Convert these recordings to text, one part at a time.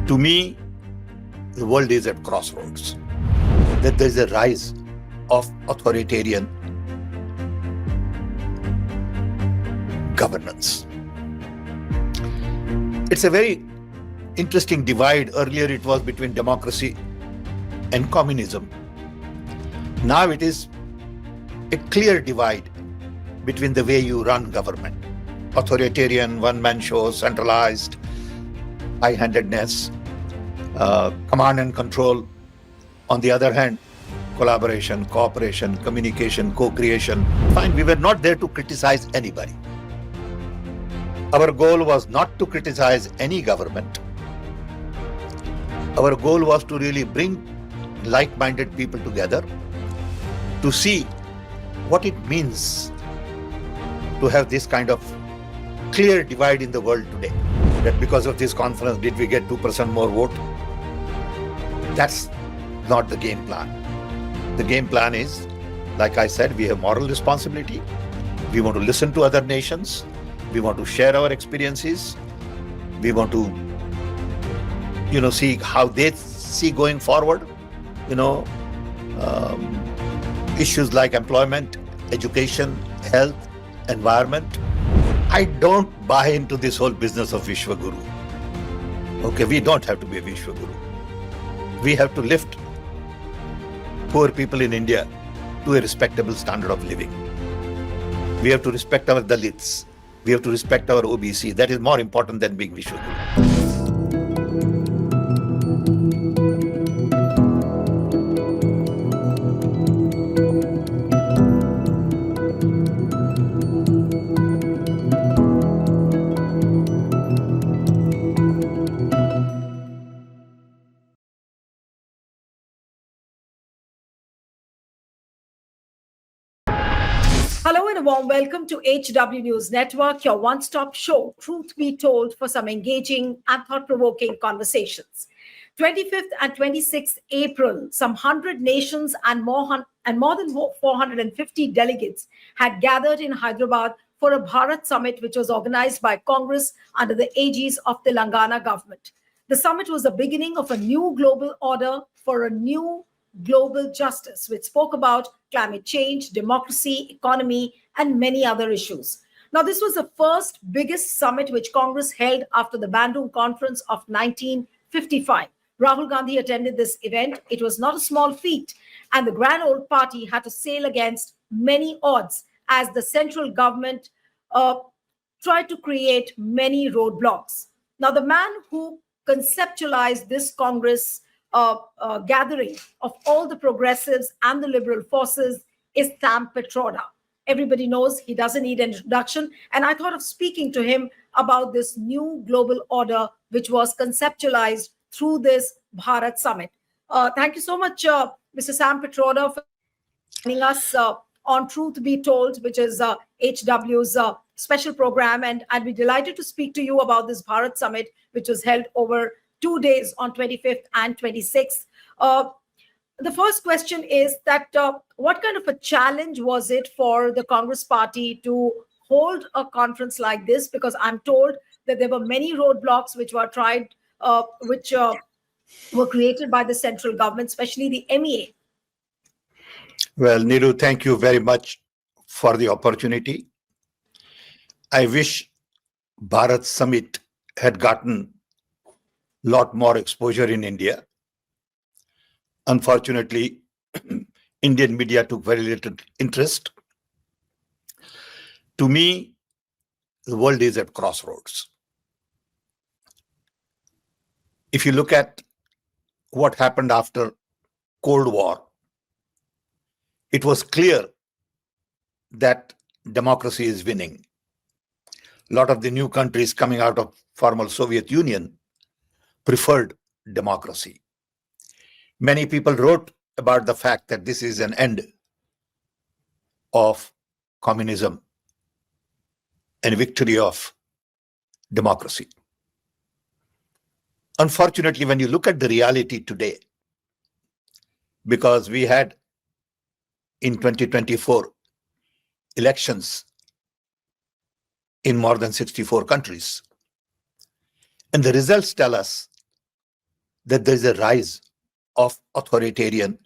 To me, the world is at crossroads. That there is a rise of authoritarian governance. It's a very interesting divide. Earlier it was between democracy and communism. Now it is a clear divide between the way you run government. Authoritarian, one-man show, centralized, high-handedness, command and control. On the other hand, collaboration, cooperation, communication, co-creation. Fine, we were not there to criticize anybody. Our goal was not to criticize any government. Our goal was to really bring like-minded people together to see what it means to have this kind of clear divide in the world today. That because of this conference, did we get 2% more vote? That's not the game plan. The game plan is, like I said, we have moral responsibility. We want to listen to other nations. We want to share our experiences. We want to, see how they see going forward. Issues like employment, education, health, environment. I don't buy into this whole business of Vishwaguru. Okay, we don't have to be a Vishwaguru. We have to lift poor people in India to a respectable standard of living. We have to respect our Dalits. We have to respect our OBC. That is more important than being Vishwaguru. Hello and a warm welcome to HW News Network, your one-stop show, truth be told, for some engaging and thought-provoking conversations. 25th and 26th April, some 100 nations and more than 450 delegates had gathered in Hyderabad for a Bharat Summit, which was organized by Congress under the aegis of the Telangana government. The summit was the beginning of a new global order for a new global justice, which spoke about climate change, democracy, economy, and many other issues. Now, this was the first biggest summit which Congress held after the Bandung Conference of 1955. Rahul Gandhi attended this event. It was not a small feat, and the Grand Old Party had to sail against many odds as the central government tried to create many roadblocks. Now, the man who conceptualized this Congress gathering of all the progressives and the liberal forces is Sam Pitroda. Everybody knows, he doesn't need an introduction. And I thought of speaking to him about this new global order, which was conceptualized through this Bharat Summit. Thank you so much, Mr. Sam Pitroda, for joining us on Truth Be Told, which is HW's special program. And I'd be delighted to speak to you about this Bharat Summit, which was held over 2 days on 25th and 26th. The first question is that what kind of a challenge was it for the Congress party to hold a conference like this? Because I'm told that there were many roadblocks which were tried, which were created by the central government, especially the MEA. Well, Neelu, thank you very much for the opportunity. I wish Bharat Summit had gotten lot more exposure in India. Unfortunately, Indian media took very little interest. To me, the world is at crossroads. If you look at what happened after Cold War, it was clear that democracy is winning. A lot of the new countries coming out of former Soviet Union preferred democracy. Many people wrote about the fact that this is an end of communism and victory of democracy. Unfortunately, when you look at the reality today, because we had in 2024 elections in more than 64 countries, and the results tell us that there is a rise of authoritarian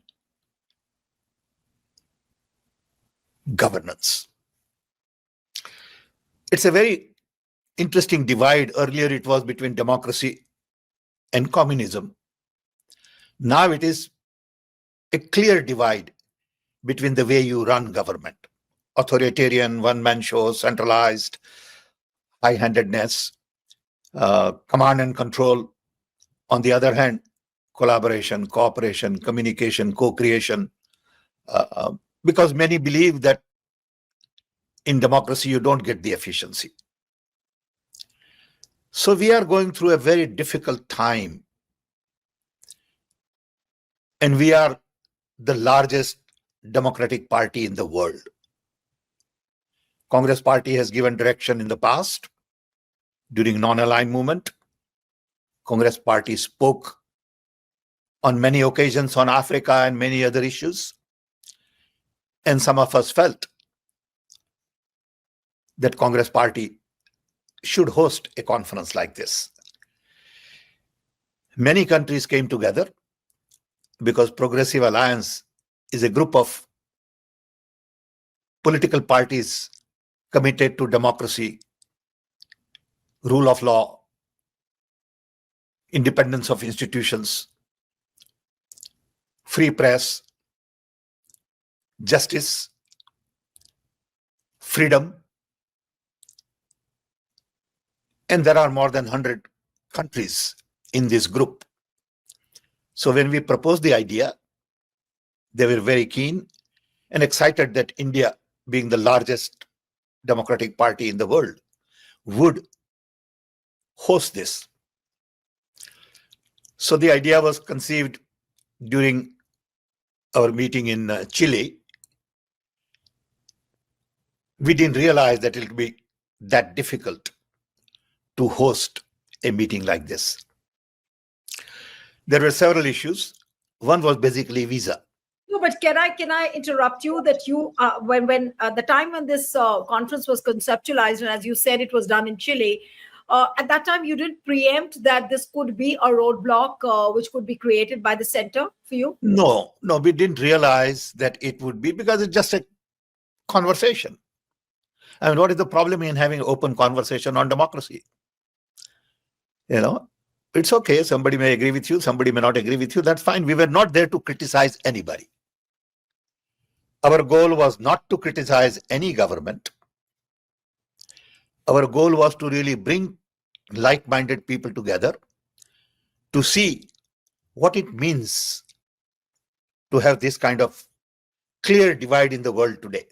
governance. It's a very interesting divide. Earlier it was between democracy and communism. Now it is a clear divide between the way you run government. Authoritarian, one-man show, centralized, high-handedness, command and control. On the other hand, collaboration, cooperation, communication, co-creation, because many believe that in democracy you don't get the efficiency. So we are going through a very difficult time, and we are the largest democratic party in the world. Congress party has given direction in the past during non-aligned movement. Congress party spoke on many occasions on Africa and many other issues. And some of us felt that Congress party should host a conference like this. Many countries came together because Progressive Alliance is a group of political parties committed to democracy, rule of law, independence of institutions, free press, justice, freedom. And there are more than 100 countries in this group. So when we proposed the idea, they were very keen and excited that India, being the largest democratic party in the world, would host this. So the idea was conceived during our meeting in Chile. We didn't realize that it would be that difficult to host a meeting like this. There were several issues. One was basically visa. No, but can I interrupt you that you when the time when this conference was conceptualized, and as you said, it was done in Chile. At that time, you didn't preempt that this could be a roadblock which could be created by the center for you? No, we didn't realize that it would be, because it's just a conversation. I mean, what is the problem in having open conversation on democracy? You know, it's okay. Somebody may agree with you, somebody may not agree with you. That's fine. We were not there to criticize anybody. Our goal was not to criticize any government. Our goal was to really bring like-minded people together to see what it means to have this kind of clear divide in the world today.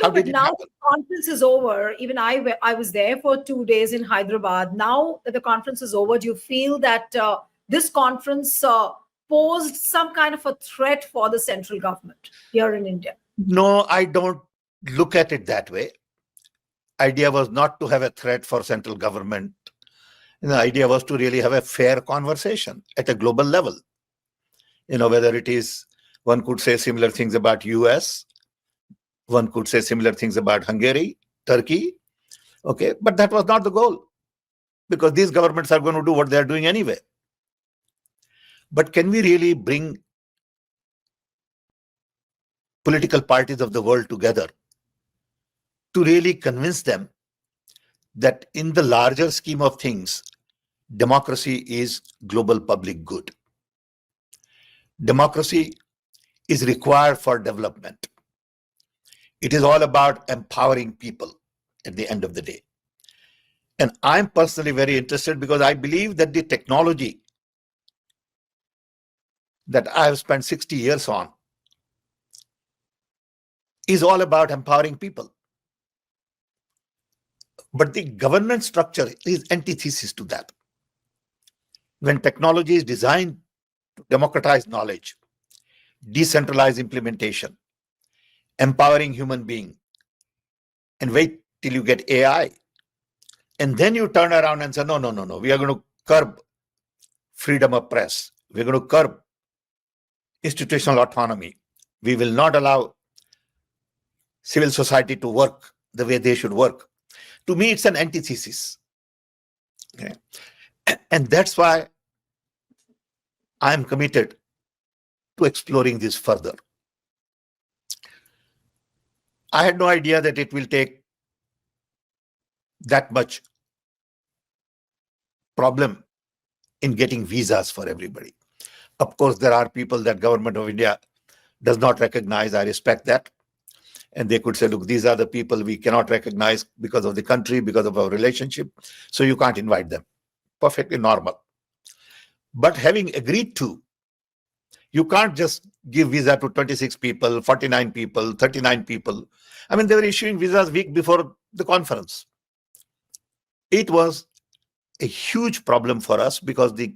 No, but now the conference is over. Even I was there for 2 days in Hyderabad. Now that the conference is over, do you feel that this conference posed some kind of a threat for the central government here in India? No, I don't look at it that way. Idea was not to have a threat for central government. The idea was to really have a fair conversation at a global level. You know, whether it is, one could say similar things about US, one could say similar things about Hungary, Turkey, okay, but that was not the goal, because these governments are going to do what they're doing anyway. But can we really bring political parties of the world together to really convince them that in the larger scheme of things, democracy is global public good. Democracy is required for development. It is all about empowering people at the end of the day. And I'm personally very interested, because I believe that the technology that I have spent 60 years on is all about empowering people. But the governance structure is antithesis to that. When technology is designed to democratize knowledge, decentralize implementation, empowering human being, and wait till you get AI, and then you turn around and say, no, we are going to curb freedom of press. We're going to curb institutional autonomy. We will not allow civil society to work the way they should work. To me, it's an antithesis. Okay? And that's why I am committed to exploring this further. I had no idea that it will take that much problem in getting visas for everybody. Of course, there are people that government of India does not recognize. I respect that. And they could say, look, these are the people we cannot recognize because of the country, because of our relationship. So you can't invite them. Perfectly normal. But having agreed to, you can't just give visa to 26 people, 49 people, 39 people. I mean, they were issuing visas week before the conference. It was a huge problem for us because the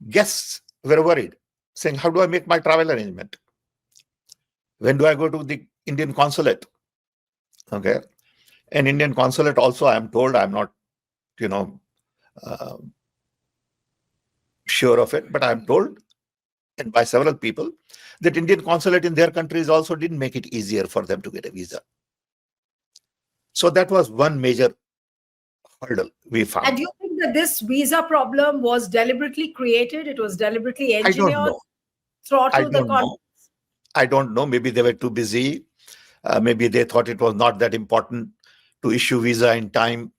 guests were worried, saying, how do I make my travel arrangement? When do I go to the Indian consulate? Okay. And Indian consulate also, I'm told, I'm not, uh, sure of it, but I'm told, and by several people, that Indian consulate in their countries also didn't make it easier for them to get a visa. So that was one major hurdle we found. And do you think that this visa problem was deliberately created? It was deliberately I don't engineered? know. Throttle the con- I don't know. Maybe they were too busy. Maybe they thought it was not that important to issue visa in time.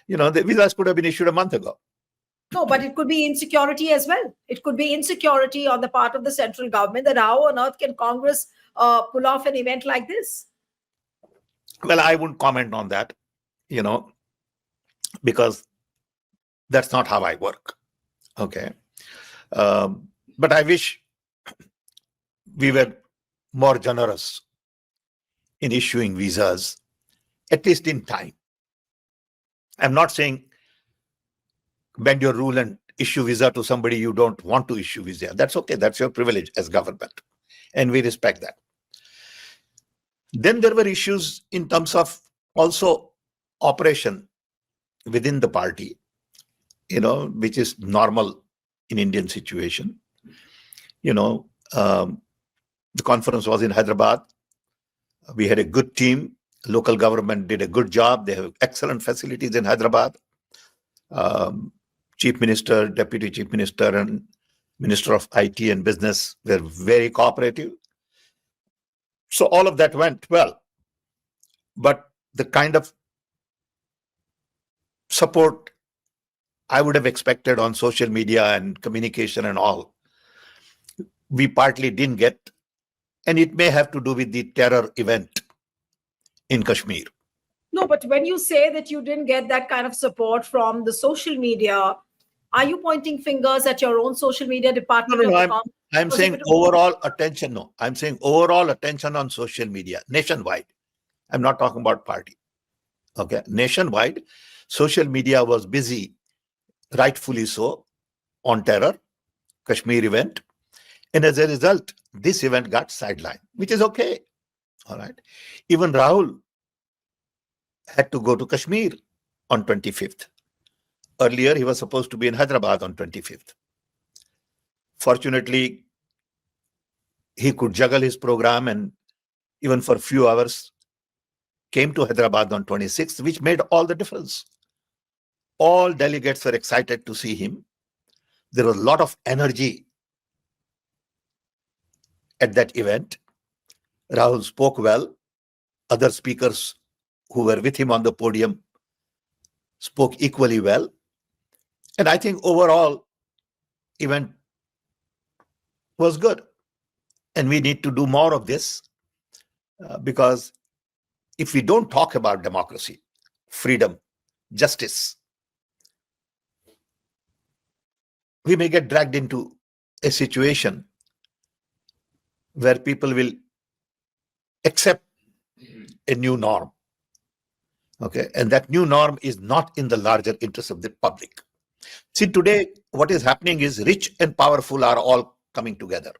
The visas could have been issued a month ago. No, but it could be insecurity as well. It could be insecurity on the part of the central government that how on earth can Congress pull off an event like this? Well, I wouldn't comment on that, because that's not how I work. Okay. But I wish we were more generous in issuing visas, at least in time. I'm not saying bend your rule and issue visa to somebody you don't want to issue visa. That's okay. That's your privilege as government. And we respect that. Then there were issues in terms of also operation within the party, which is normal in Indian situation. The conference was in Hyderabad. We had a good team. Local government did a good job. They have excellent facilities in Hyderabad. Chief Minister, Deputy Chief Minister, and Minister of IT and Business were very cooperative. So all of that went well. But the kind of support I would have expected on social media and communication and all, we partly didn't get. And it may have to do with the terror event in Kashmir. No, but when you say that you didn't get that kind of support from the social media, are you pointing fingers at your own social media department? No, I'm saying overall attention. No, I'm saying overall attention on social media nationwide. I'm not talking about party. Okay, nationwide, social media was busy, rightfully so, on terror, Kashmir event. And as a result, this event got sidelined, which is okay. All right. Even Rahul had to go to Kashmir on 25th. Earlier, he was supposed to be in Hyderabad on 25th. Fortunately, he could juggle his program and even for a few hours came to Hyderabad on 26th, which made all the difference. All delegates were excited to see him. There was a lot of energy at that event. Rahul spoke well. Other speakers who were with him on the podium spoke equally well. And I think overall event was good. And we need to do more of this because if we don't talk about democracy, freedom, justice, we may get dragged into a situation where people will accept a new norm. Okay, and that new norm is not in the larger interest of the public. See, today, what is happening is rich and powerful are all coming together.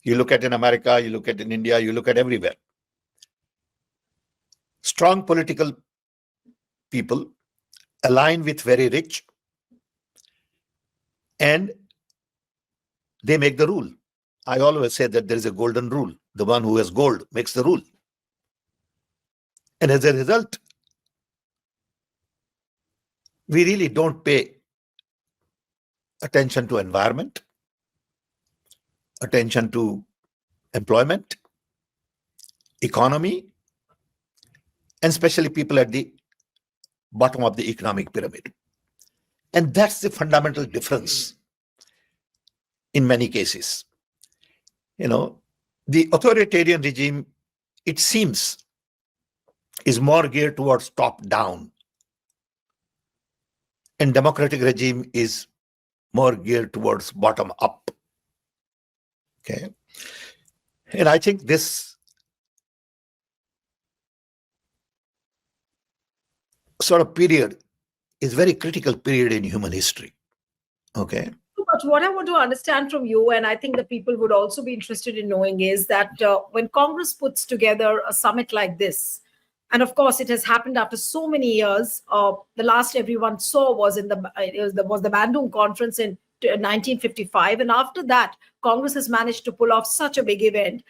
You look at in America, you look at in India, you look at everywhere. Strong political people align with very rich and they make the rule. I always say that there is a golden rule. The one who has gold makes the rule. And as a result, we really don't pay attention to environment, attention to employment, economy, and especially people at the bottom of the economic pyramid. And that's the fundamental difference in many cases. The authoritarian regime, it seems, is more geared towards top down, and democratic regime is more geared towards bottom up. Okay. And I think this sort of period is very critical period in human history. Okay. But what I want to understand from you, and I think the people would also be interested in knowing, is that when Congress puts together a summit like this, and of course it has happened after so many years, the last everyone saw was the Bandung conference in 1955, and after that Congress has managed to pull off such a big event.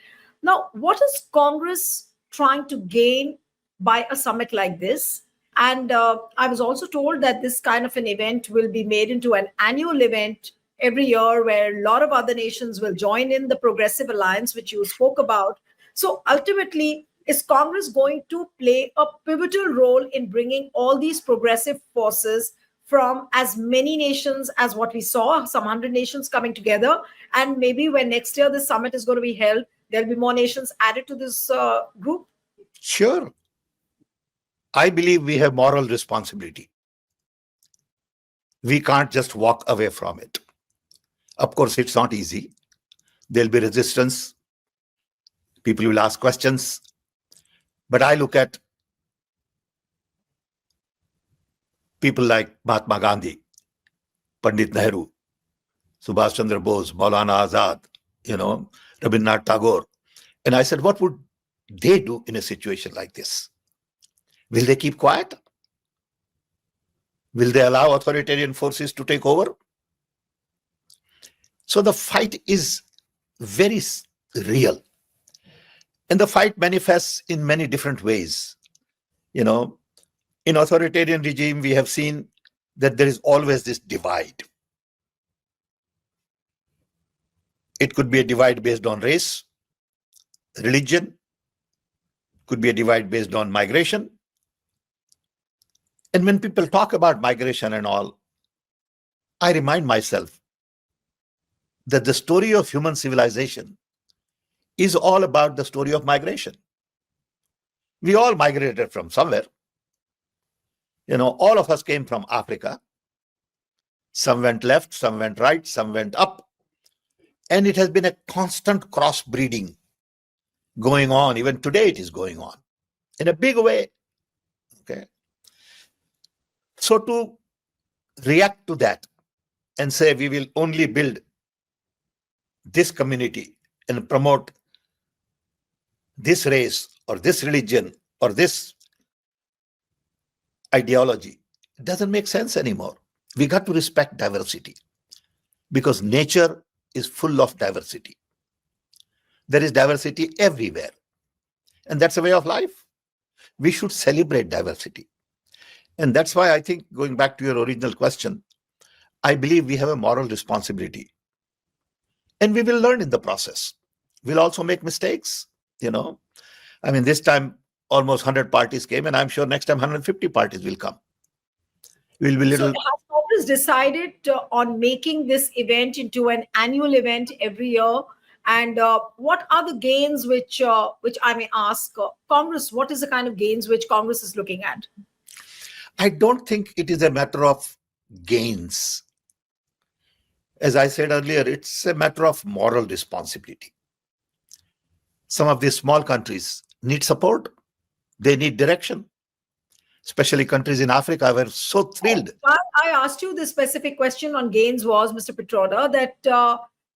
Now, what is Congress trying to gain by a summit like this? And I was also told that this kind of an event will be made into an annual event every year, where a lot of other nations will join in the Progressive Alliance, which you spoke about. So ultimately, is Congress going to play a pivotal role in bringing all these progressive forces from as many nations as what we saw, some 100 nations coming together? And maybe when next year this summit is going to be held, there'll be more nations added to this group? Sure. I believe we have moral responsibility. We can't just walk away from it. Of course, it's not easy. There'll be resistance. People will ask questions. But I look at people like Mahatma Gandhi, Pandit Nehru, Subhash Chandra Bose, Maulana Azad, Rabindranath Tagore. And I said, what would they do in a situation like this? Will they keep quiet? Will they allow authoritarian forces to take over? So the fight is very real. And the fight manifests in many different ways. In authoritarian regime, we have seen that there is always this divide. It could be a divide based on race, religion, could be a divide based on migration. And when people talk about migration and all, I remind myself that the story of human civilization is all about the story of migration. We all migrated from somewhere. All of us came from Africa. Some went left, some went right, some went up. And it has been a constant crossbreeding going on. Even today it is going on in a big way. Okay. So to react to that and say we will only build this community and promote this race or this religion or this ideology, it doesn't make sense anymore. We got to respect diversity because nature is full of diversity. There is diversity everywhere. And that's a way of life. We should celebrate diversity. And that's why I think, going back to your original question, I believe we have a moral responsibility. And we will learn in the process. We'll also make mistakes, this time almost 100 parties came, and I'm sure next time 150 parties will come. We'll be little. So has Congress decided on making this event into an annual event every year? And what are the gains which I may ask Congress? What is the kind of gains which Congress is looking at? I don't think it is a matter of gains. As I said earlier, it's a matter of moral responsibility. Some of these small countries need support. They need direction. Especially countries in Africa were so thrilled. I asked you this specific question on gains was, Mr. Pitroda, that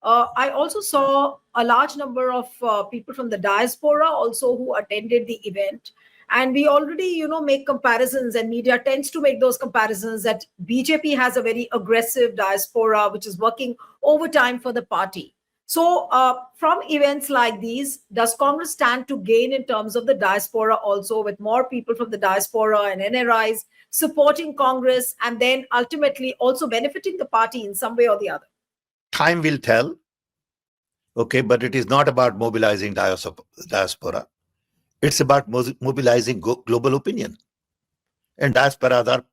I also saw a large number of people from the diaspora also who attended the event. And we already, make comparisons, and media tends to make those comparisons, that BJP has a very aggressive diaspora, which is working overtime for the party. So from events like these, does Congress stand to gain in terms of the diaspora also, with more people from the diaspora and NRIs supporting Congress, and then ultimately also benefiting the party in some way or the other? Time will tell. Okay, but it is not about mobilizing diaspora. It's about mobilizing global opinion. And diasporas are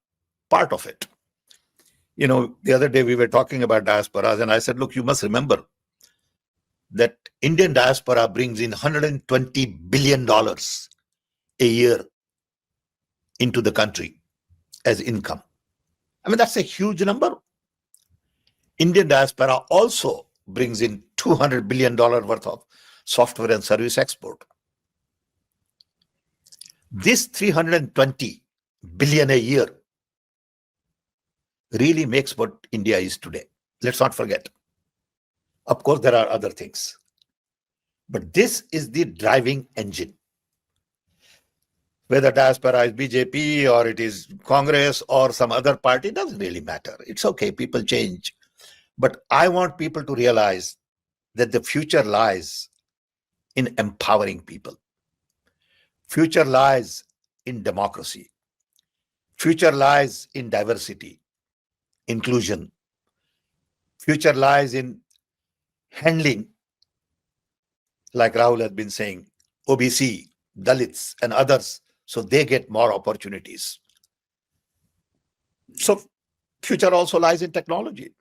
part of it. The other day we were talking about diasporas, and I said, look, you must remember that Indian diaspora brings in $120 billion a year into the country as income. I mean, that's a huge number. Indian diaspora also brings in $200 billion worth of software and service export. This 320 billion a year really makes what India is today. Let's not forget. Of course, there are other things. But this is the driving engine. Whether diaspora is BJP or it is Congress or some other party, doesn't really matter. It's okay, people change. But I want people to realize that the future lies in empowering people. Future lies in democracy. Future lies in diversity, inclusion. Future lies in handling, like Rahul has been saying, OBC, Dalits, and others, so they get more opportunities. So future also lies in technology.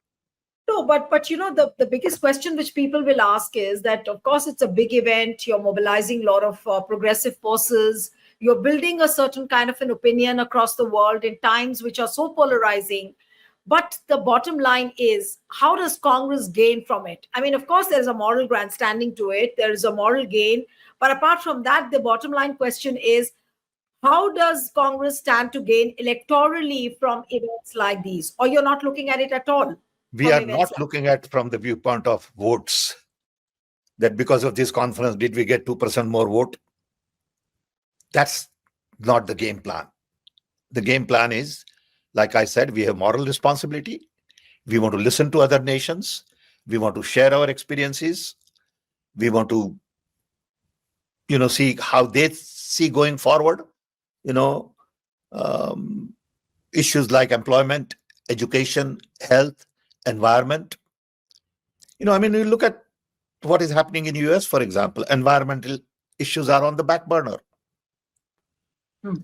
No, but the biggest question which people will ask is that, of course, it's a big event. You're mobilizing a lot of progressive forces. You're building a certain kind of an opinion across the world in times which are so polarizing. But the bottom line is, how does Congress gain from it? I mean, of course, there's a moral grandstanding to it. There is a moral gain. But apart from that, the bottom line question is, how does Congress stand to gain electorally from events like these? Or you're not looking at it at all? We are not looking at from the viewpoint of votes, that because of this conference, did we get 2% more vote? That's not the game plan. The game plan is, like I said, we have moral responsibility. We want to listen to other nations. We want to share our experiences. We want to, see how they see going forward, issues like employment, education, health, environment. You look at what is happening in the US, for example. Environmental issues are on the back burner.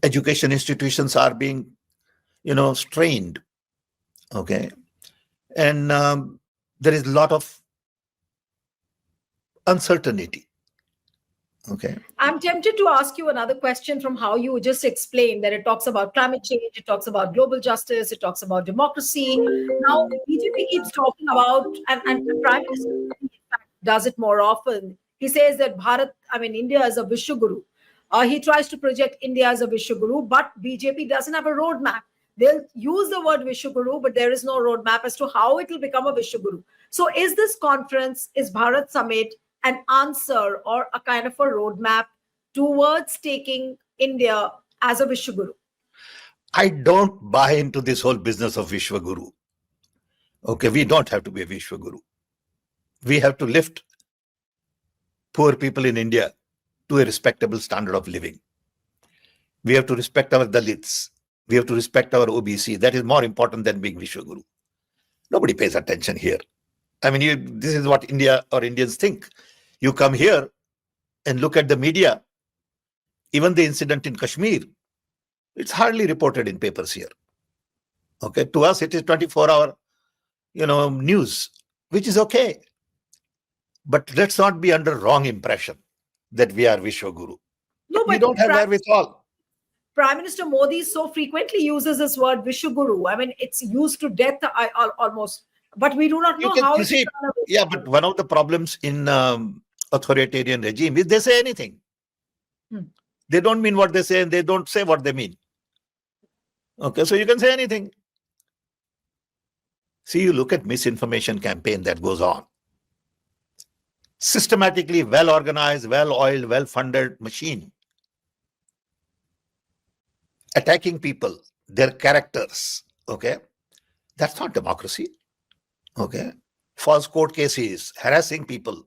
Education institutions are being, strained. Okay. And there is a lot of uncertainty. Okay. I'm tempted to ask you another question from how you just explained that it talks about climate change, it talks about global justice, it talks about democracy. Now, BJP keeps talking about, and the Prime Minister in fact, does it more often. He says that India is a Vishwaguru. He tries to project India as a Vishwaguru, but BJP doesn't have a roadmap. They'll use the word Vishwaguru, but there is no roadmap as to how it will become a Vishwaguru. So is this conference, is Bharat Summit, an answer or a kind of a roadmap towards taking India as a Vishwaguru? I don't buy into this whole business of Vishwaguru. Okay, we don't have to be a Vishwaguru. We have to lift poor people in India to a respectable standard of living. We have to respect our Dalits. We have to respect our OBC. That is more important than being Vishwaguru. Nobody pays attention here. This is what India or Indians think. You come here and look at the media, even the incident in Kashmir, it's hardly reported in papers here. Okay, to us it is 24-hour, news, which is okay. But let's not be under wrong impression that we are Vishwaguru. No, we don't have wherewithal. Prime Minister Modi so frequently uses this word Vishwaguru. It's used to death almost. But we do not know how it is. Yeah, but one of the problems in authoritarian regime is they say anything. They don't mean what they say and they don't say what they mean. Okay, so you can say anything. See, you look at misinformation campaign that goes on. Systematically well-organized, well-oiled, well-funded machine. Attacking people, their characters. Okay, that's not democracy. Okay, false court cases, harassing people.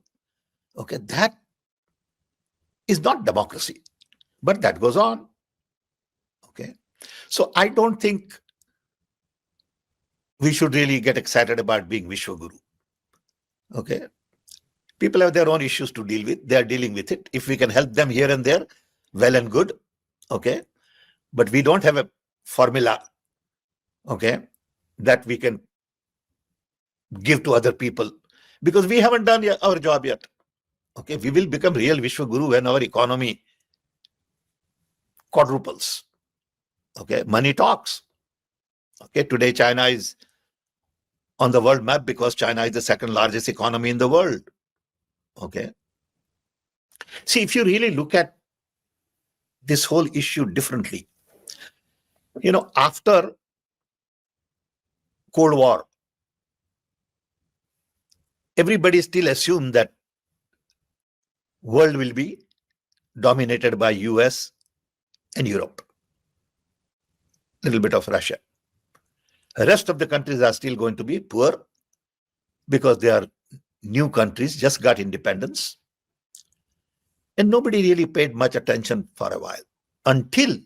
Okay, that is not democracy, but that goes on. Okay, So I don't think we should really get excited about being Vishwaguru. Okay. People have their own issues to deal with. They are dealing with it. If we can help them here and there, well and good. Okay. But we don't have a formula, okay, that we can give to other people because we haven't done our job yet. Okay. We will become real Vishwaguru when our economy quadruples. Okay. Money talks. Okay. Today, China is on the world map because China is the second largest economy in the world. Okay. See, if you really look at this whole issue differently, after Cold War, everybody still assumed that world will be dominated by US and Europe, little bit of Russia. The rest of the countries are still going to be poor because they are new countries, just got independence. And nobody really paid much attention for a while until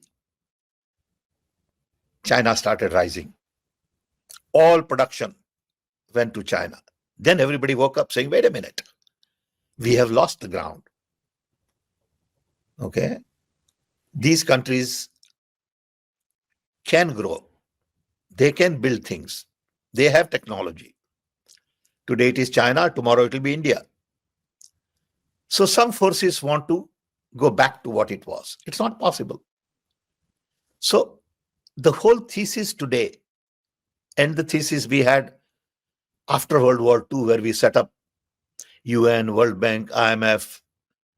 China started rising. All production went to China. Then everybody woke up saying, wait a minute, we have lost the ground. Okay. These countries can grow. They can build things. They have technology. Today it is China, tomorrow it will be India. So some forces want to go back to what it was. It's not possible. So the whole thesis today and the thesis we had after World War II, where we set up UN, World Bank, IMF,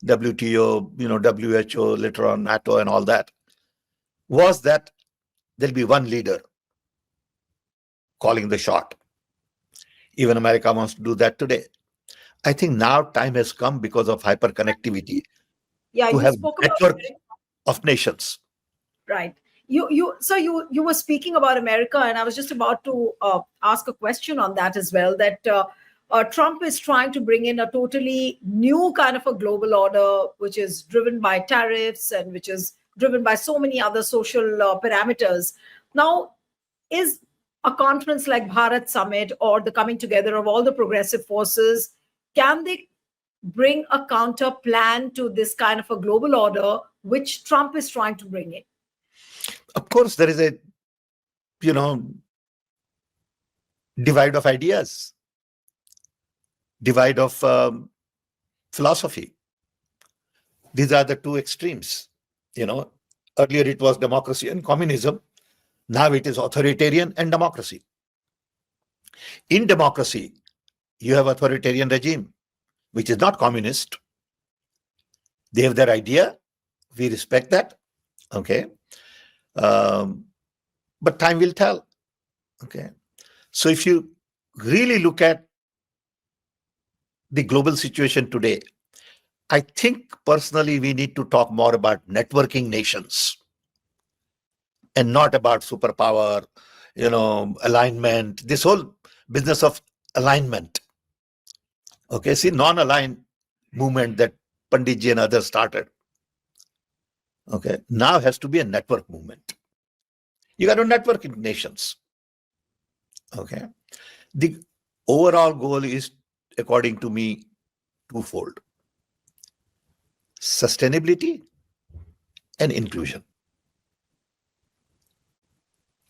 WTO, WHO, later on NATO and all that, was that there'll be one leader calling the shot. Even America wants to do that today. I think now time has come because of hyperconnectivity to have network of nations. Right. You were speaking about America, and I was just about to ask a question on that as well, that Trump is trying to bring in a totally new kind of a global order, which is driven by tariffs and which is driven by so many other social parameters. Now, is a conference like Bharat Summit or the coming together of all the progressive forces, can they bring a counter plan to this kind of a global order which Trump is trying to bring in? Of course, there is a, divide of ideas, divide of philosophy. These are the two extremes. Earlier it was democracy and communism. Now it is authoritarian and democracy. In democracy, you have authoritarian regime, which is not communist. They have their idea. We respect that. Okay. But time will tell. Okay. So if you really look at the global situation today, I think personally we need to talk more about networking nations and not about superpower, alignment, this whole business of alignment. Okay, see, non-aligned movement that Panditji and others started, okay, now has to be a network movement. You got to network in nations. Okay. The overall goal is, according to me, twofold: sustainability and inclusion.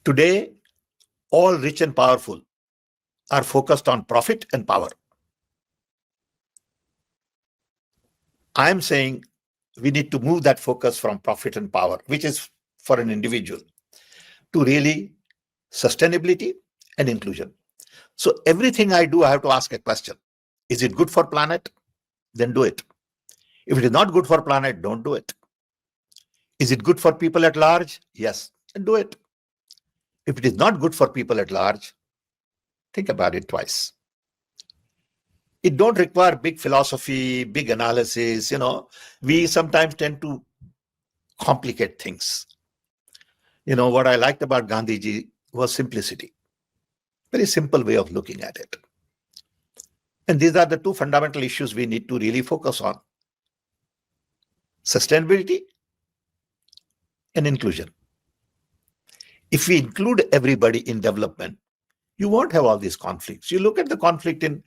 Today, all rich and powerful are focused on profit and power. I am saying we need to move that focus from profit and power, which is for an individual, to really sustainability and inclusion. So everything I do, I have to ask a question. Is it good for planet? Then do it. If it is not good for planet, don't do it. Is it good for people at large? Yes, then do it. If it is not good for people at large, think about it twice. It don't require big philosophy, big analysis. We sometimes tend to complicate things. What I liked about Gandhiji was simplicity. Very simple way of looking at it. And these are the two fundamental issues we need to really focus on: sustainability and inclusion. If we include everybody in development, you won't have all these conflicts. You look at the conflict in,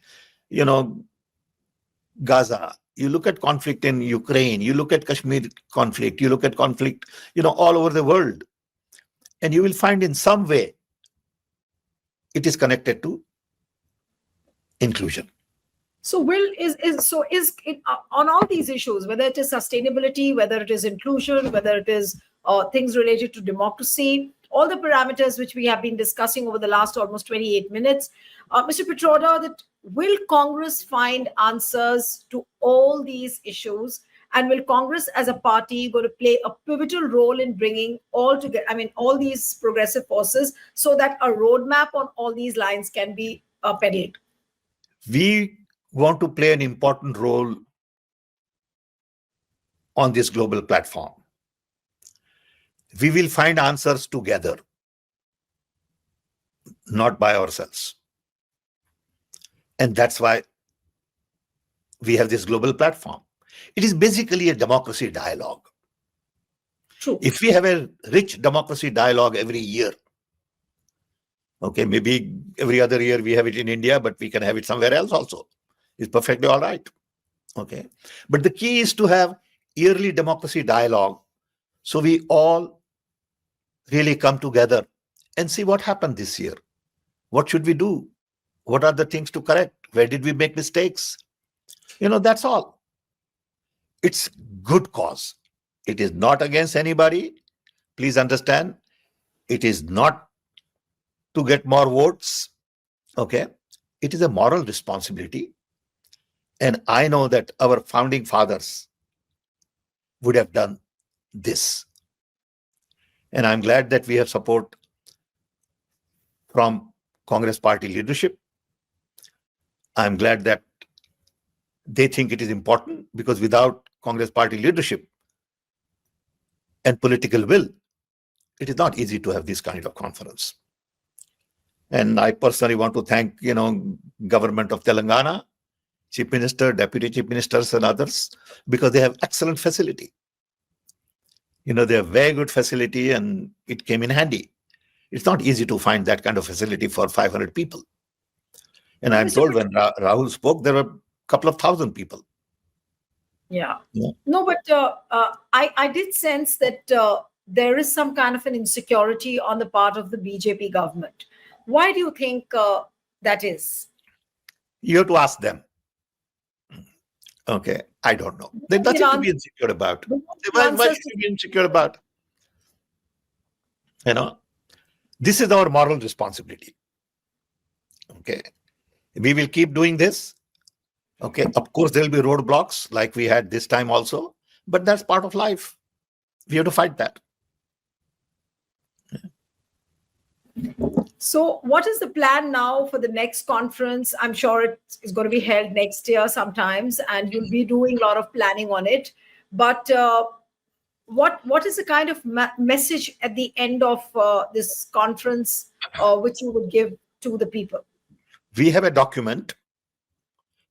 Gaza, you look at conflict in Ukraine, you look at Kashmir conflict, you look at conflict, all over the world, and you will find in some way it is connected to inclusion. So, Will, is it, on all these issues, whether it is sustainability, whether it is inclusion, whether it is things related to democracy, all the parameters which we have been discussing over the last almost 28 minutes, Mr. Pitroda, that will Congress find answers to all these issues? And will Congress as a party going to play a pivotal role in bringing all together, all these progressive forces, so that a roadmap on all these lines can be peddled? We want to play an important role on this global platform. We will find answers together, not by ourselves. And that's why we have this global platform. It is basically a democracy dialogue. True. If we have a rich democracy dialogue every year, okay, maybe every other year we have it in India, but we can have it somewhere else also. It's perfectly all right. Okay. But the key is to have yearly democracy dialogue, so we all really come together and see what happened this year. What should we do? What are the things to correct? Where did we make mistakes? That's all. It's good cause. It is not against anybody. Please understand, it is not to get more votes. Okay. It is a moral responsibility. And I know that our founding fathers would have done this. And I'm glad that we have support from Congress party leadership. I'm glad that they think it is important, because without Congress party leadership and political will, it is not easy to have this kind of conference. And I personally want to thank, government of Telangana, Chief Minister, Deputy Chief Ministers and others, because they have excellent facility. They have very good facility, and it came in handy. It's not easy to find that kind of facility for 500 people. And I'm told when Rahul spoke, there were a couple of thousand people. Yeah. No, but I did sense that there is some kind of an insecurity on the part of the BJP government. Why do you think that is? You have to ask them. Okay, I don't know. There's nothing to be insecure about. Why should you be insecure about? This is our moral responsibility. Okay, we will keep doing this. Okay, of course, there will be roadblocks like we had this time also, but that's part of life. We have to fight that. So what is the plan now for the next conference? I'm sure it is going to be held next year sometimes, and you'll be doing a lot of planning on it. But what is the kind of message at the end of this conference which you would give to the people? We have a document,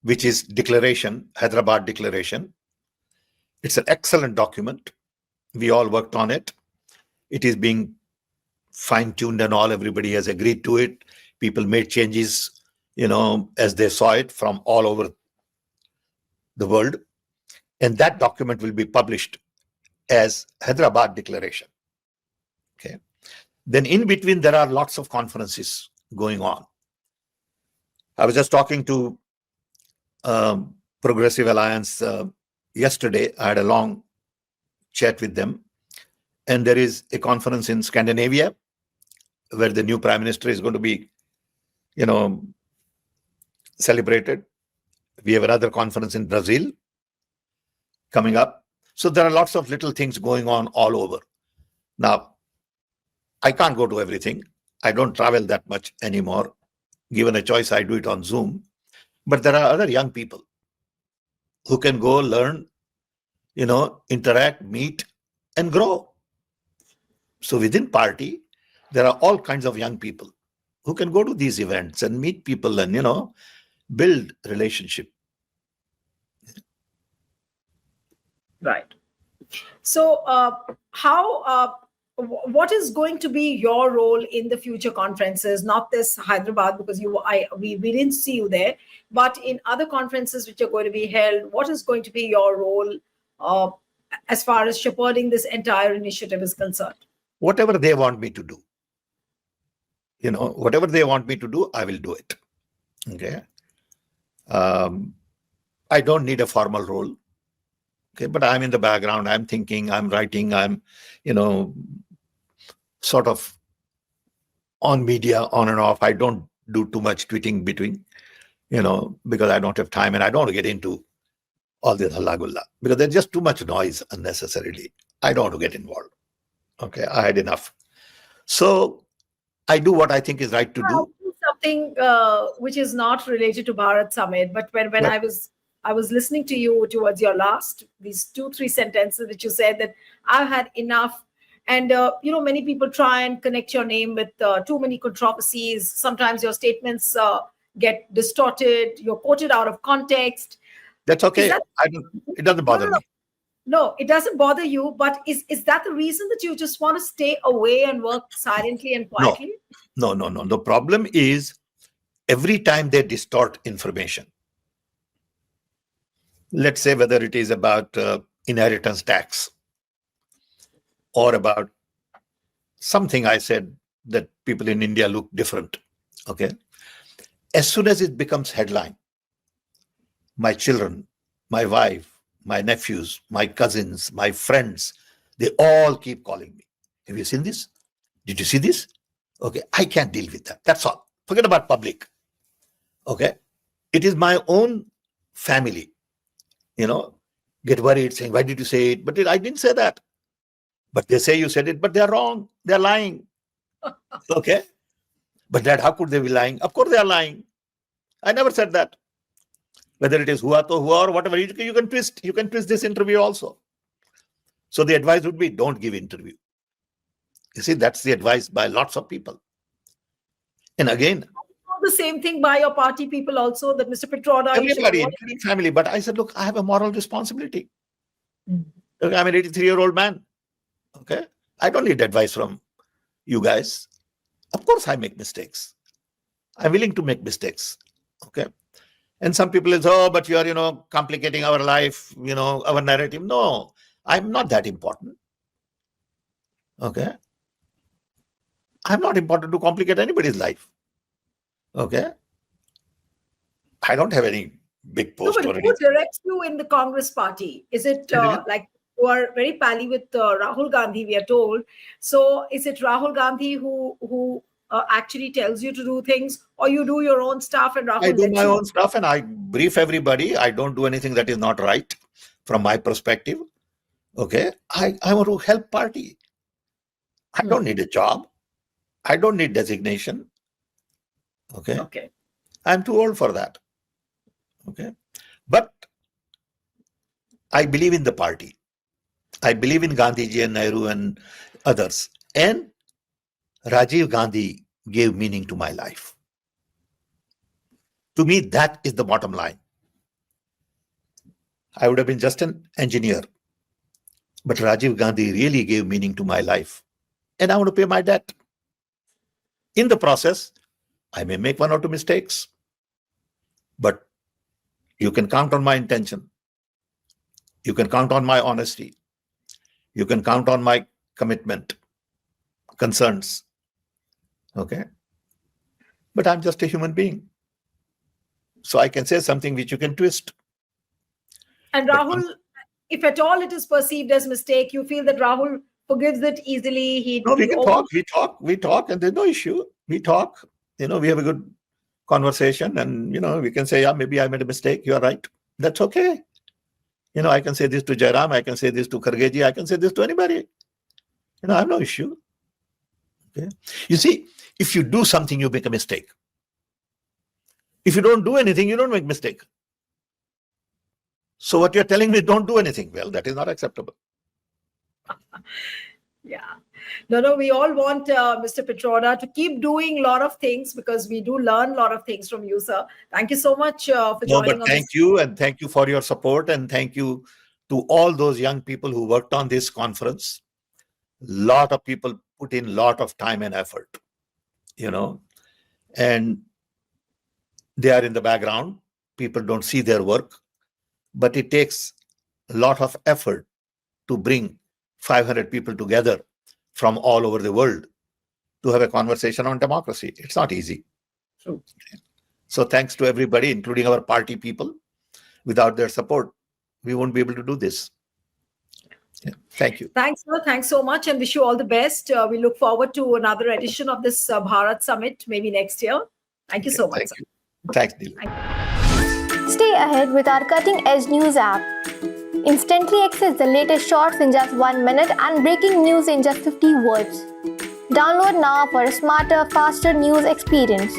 which is Declaration, Hyderabad Declaration. It's an excellent document. We all worked on it. It is being fine-tuned and all. Everybody has agreed to it. People made changes, as they saw it from all over the world. And that document will be published as Hyderabad Declaration. Okay. Then in between, there are lots of conferences going on. I was just talking to Progressive Alliance yesterday. I had a long chat with them. And there is a conference in Scandinavia where the new Prime Minister is going to be, celebrated. We have another conference in Brazil coming up. So there are lots of little things going on all over. Now, I can't go to everything. I don't travel that much anymore. Given a choice, I do it on Zoom. But there are other young people who can go learn, interact, meet, and grow. So within party, there are all kinds of young people who can go to these events and meet people and, build relationship. Right. So how what is going to be your role in the future conferences? Not this Hyderabad, because we didn't see you there, but in other conferences which are going to be held, what is going to be your role uh, as far as shepherding this entire initiative is concerned? Whatever they want me to do, whatever they want me to do, I will do it. Okay. I don't need a formal role. Okay, but I'm in the background. I'm thinking. I'm writing. I'm, sort of on media, on and off. I don't do too much tweeting between, because I don't have time and I don't want to get into all this halagulla because there's just too much noise unnecessarily. I don't want to get involved. Okay, I had enough. So I do what I think is right to do. Something which is not related to Bharat Summit, but when I was listening to you towards your last, these 2-3 sentences which you said that I've had enough. And, many people try and connect your name with too many controversies. Sometimes your statements get distorted. You're quoted out of context. That's okay. It doesn't bother me. No, it doesn't bother you. But is that the reason that you just want to stay away and work silently and quietly? No. The problem is every time they distort information. Let's say whether it is about inheritance tax or about something I said that people in India look different. Okay. As soon as it becomes headline, my children, my wife, my nephews, my cousins, my friends, they all keep calling me. Have you seen this? Did you see this? Okay. I can't deal with that. That's all. Forget about public. Okay. It is my own family, get worried saying, why did you say it? But I didn't say that. But they say you said it, but they're wrong. They're lying. Okay. But how could they be lying? Of course they are lying. I never said that. Whether it is hua to hua or whatever, you can twist. You can twist this interview also. So the advice would be don't give interview. You see, that's the advice by lots of people. And again, the same thing by your party people also, that Mr. Pitroda. Everybody, including family. But I said, look, I have a moral responsibility. Look, I'm an 83-year-old man. Okay. I don't need advice from you guys. Of course, I make mistakes. I'm willing to make mistakes. Okay. And some people say, oh, but you're, complicating our life, our narrative. No, I'm not that important. Okay. I'm not important to complicate anybody's life. Okay. I don't have any big post. No, but who directs you in the Congress party? Is it like you are very pally with Rahul Gandhi, we are told. So is it Rahul Gandhi who actually tells you to do things, or you do your own stuff and Rahul I do my own stuff and I brief everybody. I don't do anything that is not right from my perspective. Okay. I want to help party. I don't need a job. I don't need designation. Okay. Okay. I'm too old for that. Okay. But I believe in the party. I believe in Gandhiji and Nehru and others. And Rajiv Gandhi gave meaning to my life. To me, that is the bottom line. I would have been just an engineer. But Rajiv Gandhi really gave meaning to my life. And I want to pay my debt. In the process, I may make 1 or 2 mistakes. But you can count on my intention. You can count on my honesty. You can count on my commitment, concerns. Okay. But I'm just a human being. So I can say something which you can twist. And Rahul, if at all it is perceived as mistake, you feel that Rahul forgives it easily. No, we can talk. We talk, and there's no issue. We talk. We have a good conversation, and we can say, yeah, maybe I made a mistake. You are right. That's okay. I can say this to Jairam. I can say this to Khargeji. I can say this to anybody. I have no issue. Okay. You see, if you do something, you make a mistake. If you don't do anything, you don't make mistake. So what you're telling me, don't do anything. Well, that is not acceptable. Yeah. No, we all want Mr. Pitroda to keep doing a lot of things, because we do learn a lot of things from you, sir. Thank you so much for joining us. Thank you, and thank you for your support, and thank you to all those young people who worked on this conference. Lot of people put in lot of time and effort, and they are in the background. People don't see their work, but it takes a lot of effort to bring 500 people together from all over the world to have a conversation on democracy. It's not easy. True. So thanks to everybody, including our party people. Without their support, we won't be able to do this. Yeah. Thank you. Thanks, sir. Thanks so much, and wish you all the best. We look forward to another edition of this Bharat Summit, maybe next year. Thank you so much. Thank you. Thanks, Neelu. Stay ahead with our cutting-edge news app. Instantly access the latest shorts in just 1 minute and breaking news in just 50 words. Download now for a smarter, faster news experience.